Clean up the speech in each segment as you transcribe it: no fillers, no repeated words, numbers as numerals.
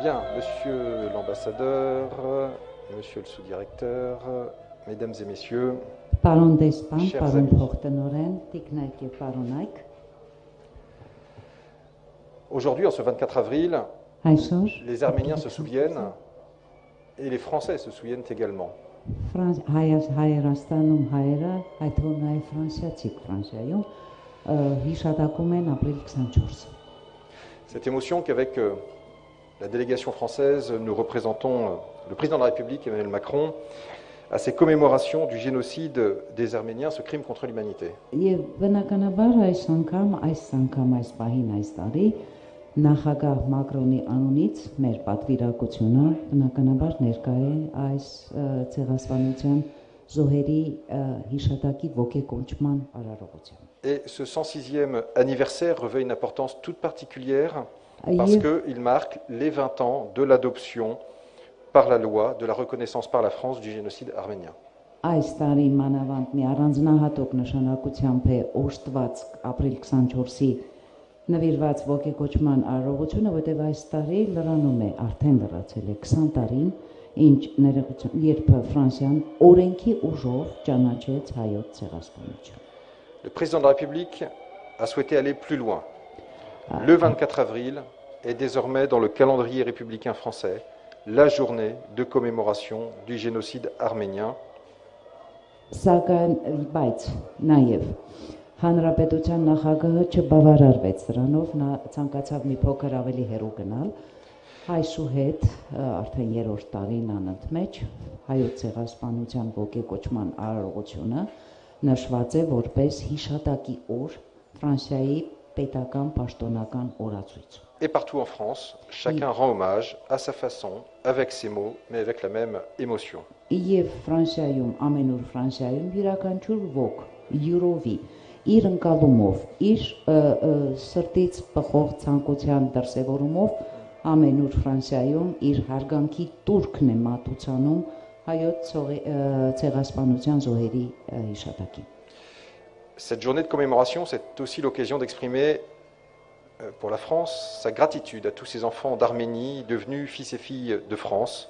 Bien, monsieur l'ambassadeur, monsieur le sous-directeur, mesdames et messieurs, Պարոն դեսպան, Chers պարոն amis. փոխտնօրեն, տիկնայք եւ պարոնայք, aujourd'hui, en ce 24 avril, այսօր les Arméniens se souviennent et les Français se souviennent également Հայաստանում հայերը, այդ թվում նաեւ ֆրանսիացիք Ֆրանսիայում հիշատակում են ապրիլ 24-ը։ cette émotion qu'avec la délégation française, nous représentons le président de la République, Emmanuel Macron, à ces commémorations du génocide des Arméniens, ce crime contre l'humanité. Եվ բնականաբար այս պահին այս տարի նախագահ Մակրոնի անունից մեր պատվիրակությունը բնականաբար ներկա է այս ցեղասպանության զոհերի հիշատակի ոգեկոչման արարողությամբ։ Et ce 106e anniversaire revêt une importance toute particulière parce qu'il marque les 20 ans de l'adoption par la loi de la reconnaissance par la France du génocide arménien. Այս տարի մանավանդ մի առանձնահատուկ նշանակությամբ է օժտված ապրիլ 24-ի նվիրված ոգեկոչման արարողությունը, որտեղ այս տարի լրանում է, արդեն լրացել է 20 տարին, ինչ երբ Ֆրանսիան օրենքի ուժով ճանաչեց հայոց ցեղասպանությունը։ Le président de la République a souhaité aller plus loin. Le 24 avril est désormais dans le calendrier républicain français la journée de commémoration du génocide arménien. Սակայն բայց նաև հանրապետության նախագահը չբավարարվեց դրանով, նա ցանկացավ մի փոքր ավելի հեռու գնալ։ Այսուհետ արդեն երրորդ տարին անընդմեջ հայոց ցեղասպանության ոգեկոչման արարողությունը նշված է որպես հիշատակի օր Ֆրանսիայի պետական պաշտոնական օրացույց։ Et partout en France, chacun rend hommage à sa façon, avec ses mots, mais avec la même émotion. Եվ Ֆրանսիայում, ամենուր Ֆրանսիայում յուրաքանչյուր ոք յուրովի իր ընկալումով, իր սրտից բխող ցանկության դրսևորումով ամենուր Ֆրանսիայում իր հարգանքի տուրքն է մատուցանում հայոց ցեղասպանության զոհերի հիշատակին։ Cette journée de commémoration, c'est aussi l'occasion d'exprimer pour la France sa gratitude à tous ces enfants d'Arménie devenus fils et filles de France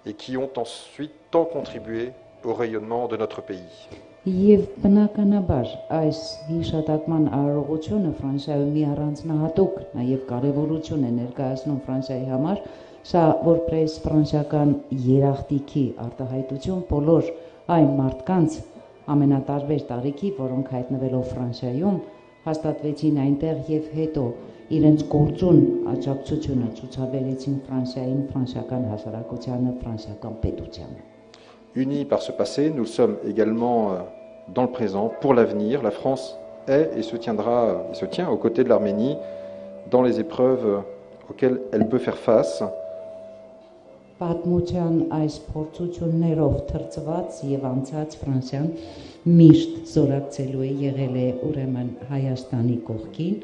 et qui ont ensuite tant contribué au rayonnement de notre pays. Եվ բնականաբար այս հիշատակման արարողությունը Ֆրանսիայում մի առանձնահատուկ նաև կարևորություն է ներկայացնում Ֆրանսիայի համար, սա որպես ֆրանսիական երախտիկի արտահայտություն բոլոր այն մարդկանց ամենատարբեր տարիքի, որոնք հայտնվելով Ֆրանսիայում հաստատվեցին այնտեղ եւ հետո իրենց գործուն աջակցությունը ցուցաբերեցին Ֆրանսիային, ֆրանսիական հասարակությանը, ֆրանսիական պետությանը։ Unis par ce passé, nous sommes également dans le présent. Pour l'avenir, la France est et se tient aux côtés de l'Arménie dans les épreuves auxquelles elle peut faire face. Պատմության այս փորձություններով թրծված եւ անցած Ֆրանսիան միշտ զորակցելու է եղել է ուրեմն Հայաստանի կողքին,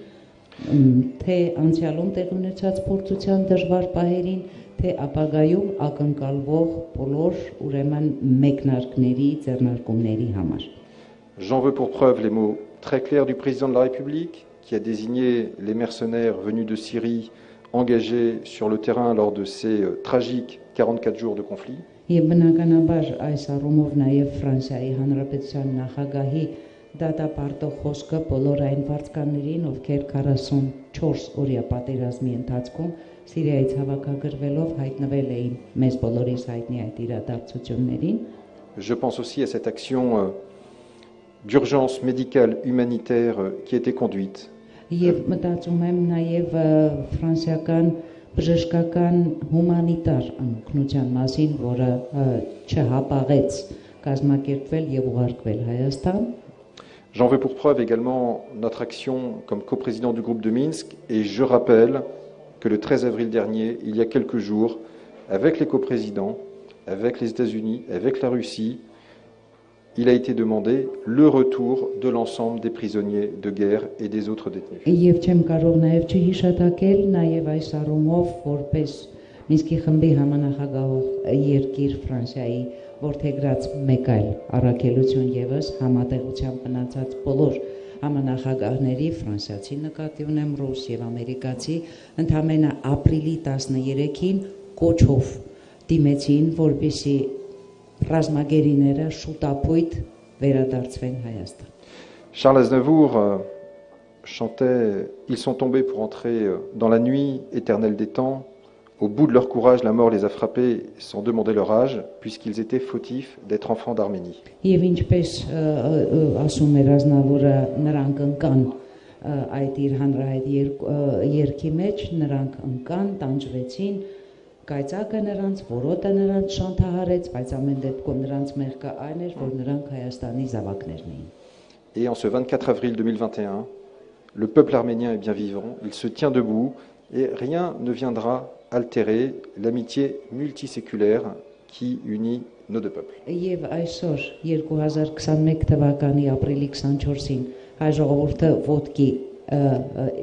թե անցյալում տեղ ունեցած փորձության դժվար պահերին, թե ապագայում ակնկալվող բոլոր ուրեմն մեկնարկների, ձեռնարկումների համար։ J'en veux pour preuve les mots très clairs du président de la République qui a désigné les mercenaires venus de Syrie engagés sur le terrain lors de ces tragiques 44 jours de conflit. Եվ բնականաբար այս առումով նաև Ֆրանսիայի Հանրապետության նախագահի դատապարտող խոսքը բոլոր այն վարձկաններին, ովքեր 44 օրյա պատերազմի ընթացքում Սիրիայից հավաքագրվելով հայտնվել էին մեզ բոլորիս հայտնի այդ իրադարձություններին։ Je pense aussi à cette action d'urgence médicale humanitaire qui a été conduite. Եվ մտածում եմ նաև ֆրանսիական բժշկական հումանիտար օգնության մասին, որը չհապաղեց կազմակերպվել եւ ուղարկվել Հայաստան։ J'en veux pour preuve également notre action comme coprésident du groupe de Minsk et je rappelle que le 13 avril dernier, il y a quelques jours, avec les coprésidents, avec les États-Unis, avec la Russie, il a été demandé le retour de l'ensemble des prisonniers de guerre et des autres détenus. Եվ չեմ կարող նաև չհիշատակել նաև այս առումով որպես Մինսկի խմբի համանախագահող երկիր Ֆրանսիայի որդեգրած մեկ այլ առաքելություն եւս համատեղությամբ մնացած բոլոր համանախագահների ֆրանսիացի նկատի ունեմ ռուս եւ ամերիկացի ընդամենը ապրիլի 13-ին կոչով դիմեցին, որպեսզի ռազմագերիները շուտապույտ վերադարձվեն Հայաստան։ Charles Aznavour chantait « Ils sont tombés pour entrer dans la nuit éternelle des temps. Au bout de leur courage, la mort les a frappés sans demander leur âge, puisqu'ils étaient fautifs d'être enfants d'Arménie. » Եվ ինչպես ասում էր Ազնավուրը, նրանք ընկան այդ իր հանրահայտ երգի մեջ, նրանք ընկան, տանջվեցին, կայծակը նրանց, որոտը նրանց շանթահարեց, բայց ամեն դեպքում նրանց մեղքը այն էր, որ նրանք Հայաստանի զավակներն էին։ Et en ce 24 avril 2021, le peuple arménien est bien vivant, il se tient debout et rien ne viendra altérer l'amitié multiséculaire qui unit nos deux peuples. Եվ այսօր 2021 թվականի ապրիլի 24-ին հայ ժողովուրդը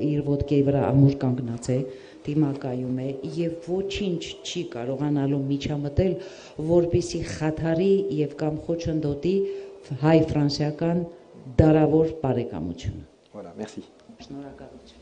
իր ոտքի վրա ամուր կանգնած է, դիմակայում է եւ ոչինչ չի կարողանալու միջամտել, որպեսի խաթարի եւ կամ խոչընդոտի հայ-ֆրանսիական դարավոր բարեկամությունը։ Voilà, merci. Շնորհակալություն։